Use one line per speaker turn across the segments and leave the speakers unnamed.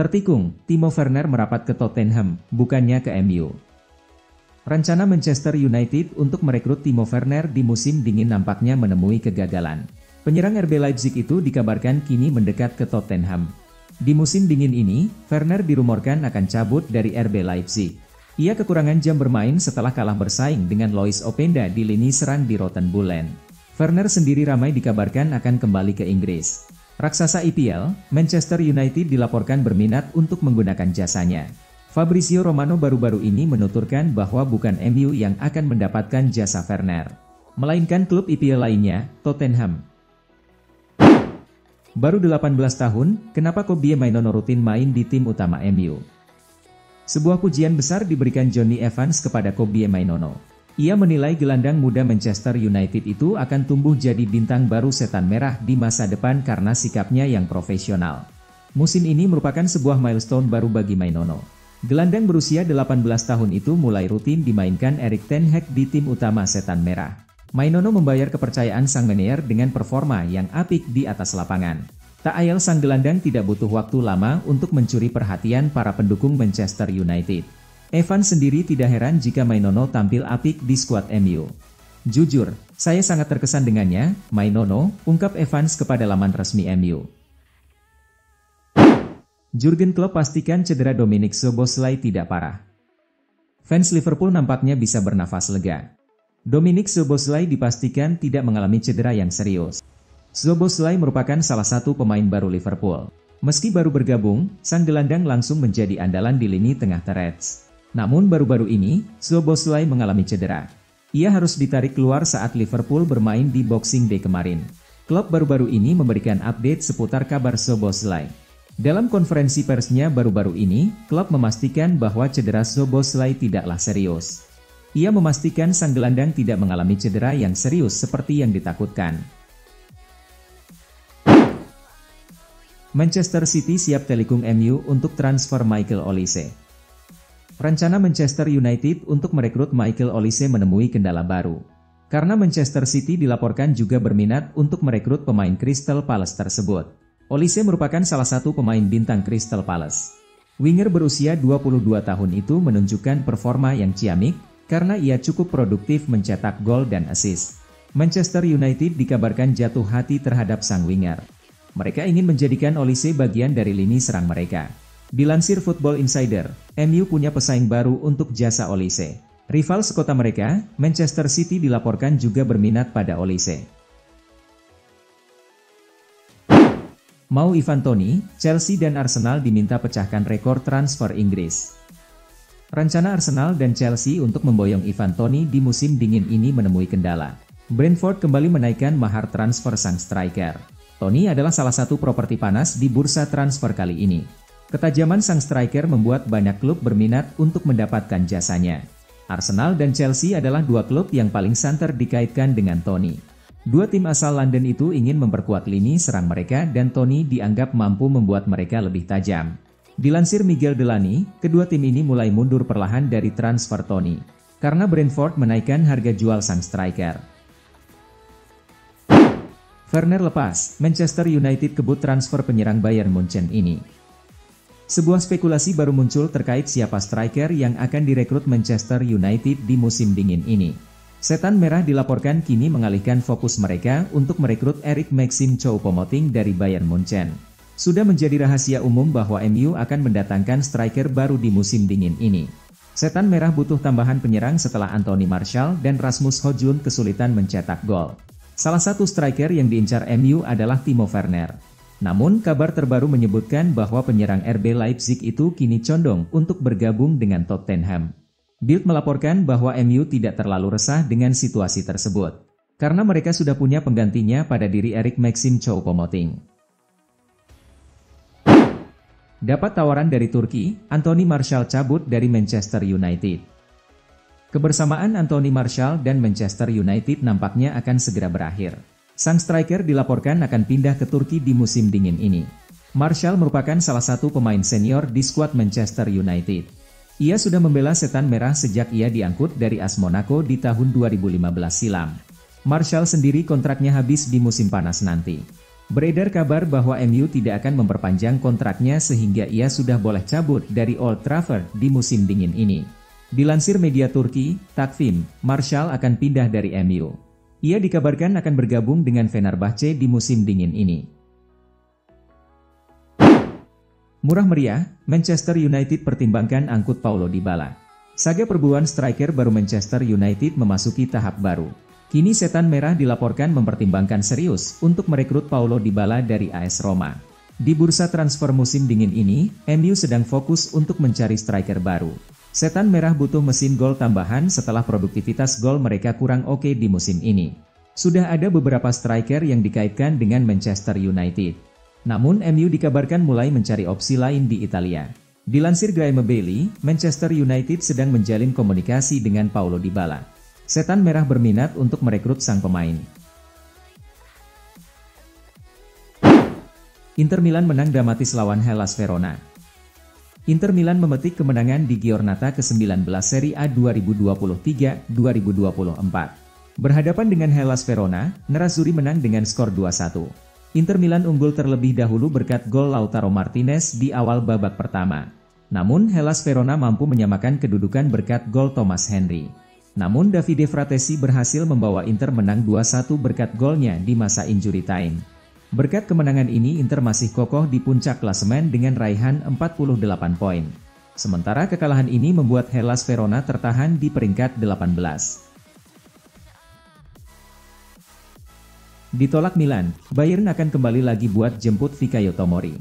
Tertikung, Timo Werner merapat ke Tottenham, bukannya ke MU. Rencana Manchester United untuk merekrut Timo Werner di musim dingin nampaknya menemui kegagalan. Penyerang RB Leipzig itu dikabarkan kini mendekat ke Tottenham. Di musim dingin ini, Werner dirumorkan akan cabut dari RB Leipzig. Ia kekurangan jam bermain setelah kalah bersaing dengan Lois Openda di lini serang di Rotten Bullen. Werner sendiri ramai dikabarkan akan kembali ke Inggris. Raksasa EPL, Manchester United dilaporkan berminat untuk menggunakan jasanya. Fabrizio Romano baru-baru ini menuturkan bahwa bukan MU yang akan mendapatkan jasa Werner, melainkan klub EPL lainnya, Tottenham. Baru 18 tahun, kenapa Kobie Mainono rutin main di tim utama MU? Sebuah pujian besar diberikan Jonny Evans kepada Kobie Mainono. Ia menilai gelandang muda Manchester United itu akan tumbuh jadi bintang baru setan merah di masa depan karena sikapnya yang profesional. Musim ini merupakan sebuah milestone baru bagi Mainono. Gelandang berusia 18 tahun itu mulai rutin dimainkan Erik ten Hag di tim utama setan merah. Mainono membayar kepercayaan sang manajer dengan performa yang apik di atas lapangan. Tak ayal sang gelandang tidak butuh waktu lama untuk mencuri perhatian para pendukung Manchester United. Evans sendiri tidak heran jika Mainono tampil apik di skuad MU. Jujur, saya sangat terkesan dengannya, Mainono, ungkap Evans kepada laman resmi MU. Jurgen Klopp pastikan cedera Dominic Szoboszlai tidak parah. Fans Liverpool nampaknya bisa bernafas lega. Dominic Szoboszlai dipastikan tidak mengalami cedera yang serius. Szoboszlai merupakan salah satu pemain baru Liverpool. Meski baru bergabung, sang gelandang langsung menjadi andalan di lini tengah The Reds. Namun baru-baru ini, Szoboszlai mengalami cedera. Ia harus ditarik keluar saat Liverpool bermain di Boxing Day kemarin. Klopp baru-baru ini memberikan update seputar kabar Szoboszlai. Dalam konferensi persnya baru-baru ini, Klopp memastikan bahwa cedera Szoboszlai tidaklah serius. Ia memastikan sang gelandang tidak mengalami cedera yang serius seperti yang ditakutkan. Manchester City siap telikung MU untuk transfer Michael Olise. Rencana Manchester United untuk merekrut Michael Olise menemui kendala baru. Karena Manchester City dilaporkan juga berminat untuk merekrut pemain Crystal Palace tersebut. Olise merupakan salah satu pemain bintang Crystal Palace. Winger berusia 22 tahun itu menunjukkan performa yang ciamik, karena ia cukup produktif mencetak gol dan assist. Manchester United dikabarkan jatuh hati terhadap sang winger. Mereka ingin menjadikan Olise bagian dari lini serang mereka. Dilansir Football Insider, MU punya pesaing baru untuk jasa Olise. Rival sekota mereka, Manchester City dilaporkan juga berminat pada Olise. Mau Ivan Toney, Chelsea dan Arsenal diminta pecahkan rekor transfer Inggris. Rencana Arsenal dan Chelsea untuk memboyong Ivan Toney di musim dingin ini menemui kendala. Brentford kembali menaikkan mahar transfer sang striker. Toney adalah salah satu properti panas di bursa transfer kali ini. Ketajaman sang striker membuat banyak klub berminat untuk mendapatkan jasanya. Arsenal dan Chelsea adalah dua klub yang paling santer dikaitkan dengan Toney. Dua tim asal London itu ingin memperkuat lini serang mereka dan Toney dianggap mampu membuat mereka lebih tajam. Dilansir Miguel Delany, kedua tim ini mulai mundur perlahan dari transfer Toney, karena Brentford menaikkan harga jual sang striker. Werner lepas, Manchester United kebut transfer penyerang Bayern Munchen ini. Sebuah spekulasi baru muncul terkait siapa striker yang akan direkrut Manchester United di musim dingin ini. Setan Merah dilaporkan kini mengalihkan fokus mereka untuk merekrut Erik Maxim Choupo-Moting dari Bayern Munchen. Sudah menjadi rahasia umum bahwa MU akan mendatangkan striker baru di musim dingin ini. Setan Merah butuh tambahan penyerang setelah Anthony Martial dan Rasmus Højlund kesulitan mencetak gol. Salah satu striker yang diincar MU adalah Timo Werner. Namun kabar terbaru menyebutkan bahwa penyerang RB Leipzig itu kini condong untuk bergabung dengan Tottenham. Bild melaporkan bahwa MU tidak terlalu resah dengan situasi tersebut, karena mereka sudah punya penggantinya pada diri Erik Maxim Choupo-Moting. Dapat tawaran dari Turki, Anthony Martial cabut dari Manchester United. Kebersamaan Anthony Martial dan Manchester United nampaknya akan segera berakhir. Sang striker dilaporkan akan pindah ke Turki di musim dingin ini. Martial merupakan salah satu pemain senior di skuad Manchester United. Ia sudah membela Setan Merah sejak ia diangkut dari AS Monaco di tahun 2015 silam. Martial sendiri kontraknya habis di musim panas nanti. Beredar kabar bahwa MU tidak akan memperpanjang kontraknya sehingga ia sudah boleh cabut dari Old Trafford di musim dingin ini. Dilansir media Turki, Takvim, Martial akan pindah dari MU. Ia dikabarkan akan bergabung dengan Fenerbahce di musim dingin ini. Murah meriah, Manchester United pertimbangkan angkut Paulo Dybala. Saga perburuan striker baru Manchester United memasuki tahap baru. Kini Setan Merah dilaporkan mempertimbangkan serius untuk merekrut Paulo Dybala dari AS Roma. Di bursa transfer musim dingin ini, MU sedang fokus untuk mencari striker baru. Setan Merah butuh mesin gol tambahan setelah produktivitas gol mereka kurang oke di musim ini. Sudah ada beberapa striker yang dikaitkan dengan Manchester United. Namun MU dikabarkan mulai mencari opsi lain di Italia. Dilansir Graeme Bailey, Manchester United sedang menjalin komunikasi dengan Paulo Dybala. Setan Merah berminat untuk merekrut sang pemain. Inter Milan menang dramatis lawan Hellas Verona. Inter Milan memetik kemenangan di Giornata ke-19 Serie A 2023-2024. Berhadapan dengan Hellas Verona, Nerazzurri menang dengan skor 2-1. Inter Milan unggul terlebih dahulu berkat gol Lautaro Martinez di awal babak pertama. Namun Hellas Verona mampu menyamakan kedudukan berkat gol Thomas Henry. Namun Davide Fratesi berhasil membawa Inter menang 2-1 berkat golnya di masa injury time. Berkat kemenangan ini Inter masih kokoh di puncak klasemen dengan raihan 48 poin. Sementara kekalahan ini membuat Hellas Verona tertahan di peringkat 18. Ditolak Milan, Bayern akan kembali lagi buat jemput Fikayo Tomori.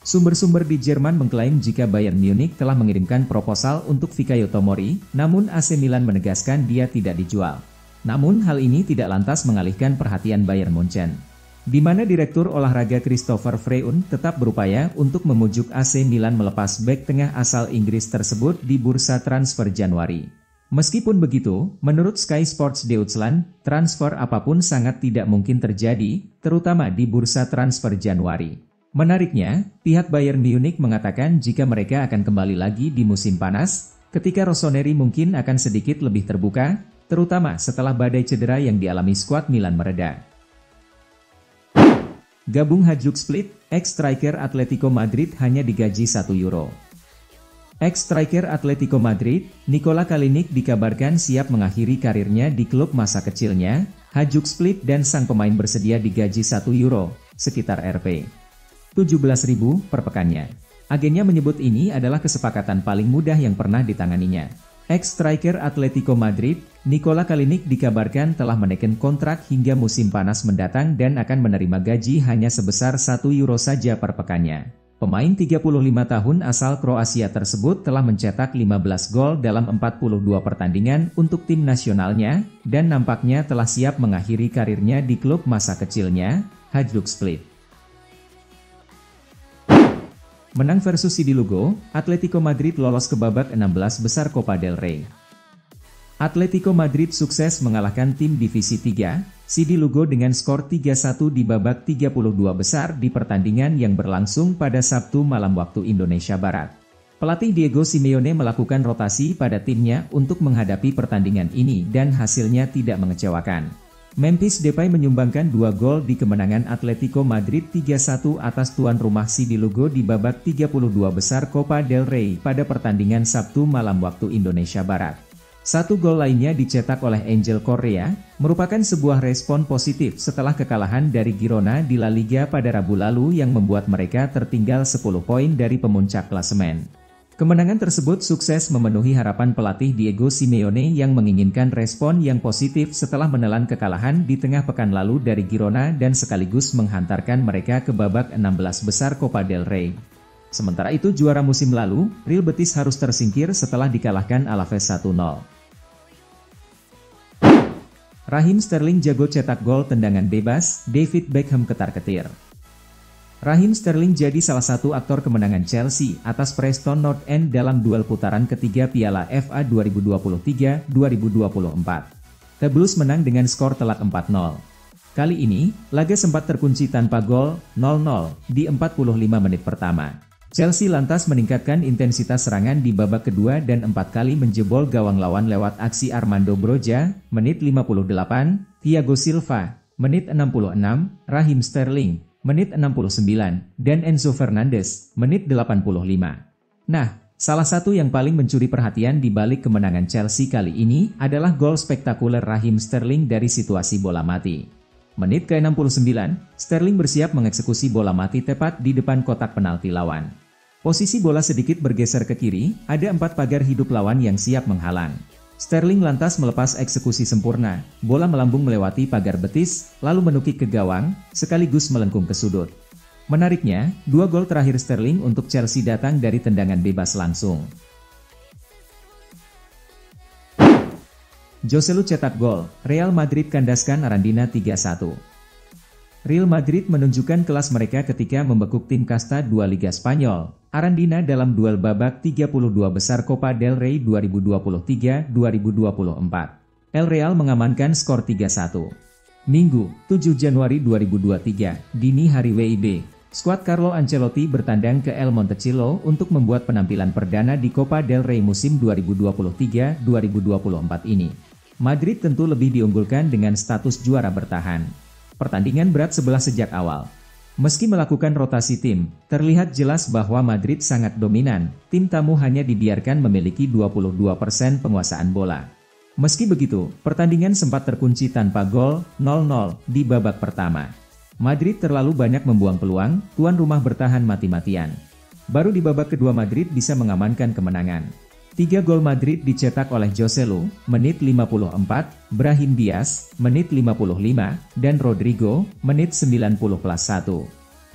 Sumber-sumber di Jerman mengklaim jika Bayern Munich telah mengirimkan proposal untuk Fikayo Tomori, namun AC Milan menegaskan dia tidak dijual. Namun hal ini tidak lantas mengalihkan perhatian Bayern Munchen, di mana Direktur Olahraga Christopher Freund tetap berupaya untuk memujuk AC Milan melepas bek tengah asal Inggris tersebut di bursa transfer Januari. Meskipun begitu, menurut Sky Sports Deutschland, transfer apapun sangat tidak mungkin terjadi, terutama di bursa transfer Januari. Menariknya, pihak Bayern Munich mengatakan jika mereka akan kembali lagi di musim panas, ketika Rossoneri mungkin akan sedikit lebih terbuka, terutama setelah badai cedera yang dialami skuad Milan mereda. Gabung Hajduk Split, ex-striker Atletico Madrid hanya digaji €1. Ex-striker Atletico Madrid, Nikola Kalinic dikabarkan siap mengakhiri karirnya di klub masa kecilnya, Hajduk Split dan sang pemain bersedia digaji €1, sekitar Rp. 17.000 per pekannya. Agennya menyebut ini adalah kesepakatan paling mudah yang pernah ditanganinya. Ex-striker Atletico Madrid, Nikola Kalinic dikabarkan telah menaikkan kontrak hingga musim panas mendatang dan akan menerima gaji hanya sebesar €1 saja per pekannya. Pemain 35 tahun asal Kroasia tersebut telah mencetak 15 gol dalam 42 pertandingan untuk tim nasionalnya, dan nampaknya telah siap mengakhiri karirnya di klub masa kecilnya, Hajduk Split. Menang versus Sidi Lugo, Atletico Madrid lolos ke babak 16 besar Copa del Rey. Atletico Madrid sukses mengalahkan tim Divisi 3, Sidi Lugo dengan skor 3-1 di babak 32 besar di pertandingan yang berlangsung pada Sabtu malam waktu Indonesia Barat. Pelatih Diego Simeone melakukan rotasi pada timnya untuk menghadapi pertandingan ini dan hasilnya tidak mengecewakan. Memphis Depay menyumbangkan 2 gol di kemenangan Atletico Madrid 3-1 atas tuan rumah Sidi Lugo di babak 32 besar Copa del Rey pada pertandingan Sabtu malam waktu Indonesia Barat. 1 gol lainnya dicetak oleh Angel Correa, merupakan sebuah respon positif setelah kekalahan dari Girona di La Liga pada Rabu lalu yang membuat mereka tertinggal 10 poin dari pemuncak klasemen. Kemenangan tersebut sukses memenuhi harapan pelatih Diego Simeone yang menginginkan respon yang positif setelah menelan kekalahan di tengah pekan lalu dari Girona dan sekaligus menghantarkan mereka ke babak 16 besar Copa del Rey. Sementara itu juara musim lalu, Real Betis harus tersingkir setelah dikalahkan Alaves 1-0. Raheem Sterling jago cetak gol tendangan bebas, David Beckham ketar-ketir. Raheem Sterling jadi salah satu aktor kemenangan Chelsea atas Preston North End dalam duel putaran ketiga Piala FA 2023-2024. The Blues menang dengan skor telak 4-0. Kali ini, laga sempat terkunci tanpa gol, 0-0, di 45 menit pertama. Chelsea lantas meningkatkan intensitas serangan di babak kedua dan 4 kali menjebol gawang lawan lewat aksi Armando Broja, menit 58, Thiago Silva, menit 66, Raheem Sterling, menit 69, dan Enzo Fernandez, menit 85. Nah, salah satu yang paling mencuri perhatian di balik kemenangan Chelsea kali ini adalah gol spektakuler Raheem Sterling dari situasi bola mati. Menit ke-69, Sterling bersiap mengeksekusi bola mati tepat di depan kotak penalti lawan. Posisi bola sedikit bergeser ke kiri, ada 4 pagar hidup lawan yang siap menghalang. Sterling lantas melepas eksekusi sempurna, bola melambung melewati pagar betis, lalu menukik ke gawang, sekaligus melengkung ke sudut. Menariknya, 2 gol terakhir Sterling untuk Chelsea datang dari tendangan bebas langsung. Joselu cetak gol, Real Madrid kandaskan Arandina 3-1. Real Madrid menunjukkan kelas mereka ketika membekuk tim kasta 2 Liga Spanyol, Arandina dalam duel babak 32 besar Copa del Rey 2023-2024. El Real mengamankan skor 3-1. Minggu, 7 Januari 2023, dini hari WIB, skuad Carlo Ancelotti bertandang ke El Montecillo untuk membuat penampilan perdana di Copa del Rey musim 2023-2024 ini. Madrid tentu lebih diunggulkan dengan status juara bertahan. Pertandingan berat sebelah sejak awal. Meski melakukan rotasi tim, terlihat jelas bahwa Madrid sangat dominan, tim tamu hanya dibiarkan memiliki 22% penguasaan bola. Meski begitu, pertandingan sempat terkunci tanpa gol, 0-0, di babak pertama. Madrid terlalu banyak membuang peluang, tuan rumah bertahan mati-matian. Baru di babak kedua Madrid bisa mengamankan kemenangan. 3 gol Madrid dicetak oleh Joselu, menit 54, Brahim Diaz, menit 55, dan Rodrigo, menit 90+1.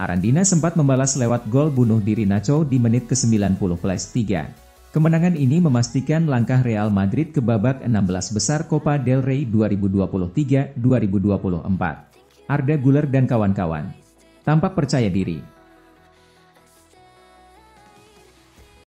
Arandina sempat membalas lewat gol bunuh diri Nacho di menit ke-90+3. Kemenangan ini memastikan langkah Real Madrid ke babak 16 besar Copa del Rey 2023-2024. Arda Güler dan kawan-kawan tampak percaya diri.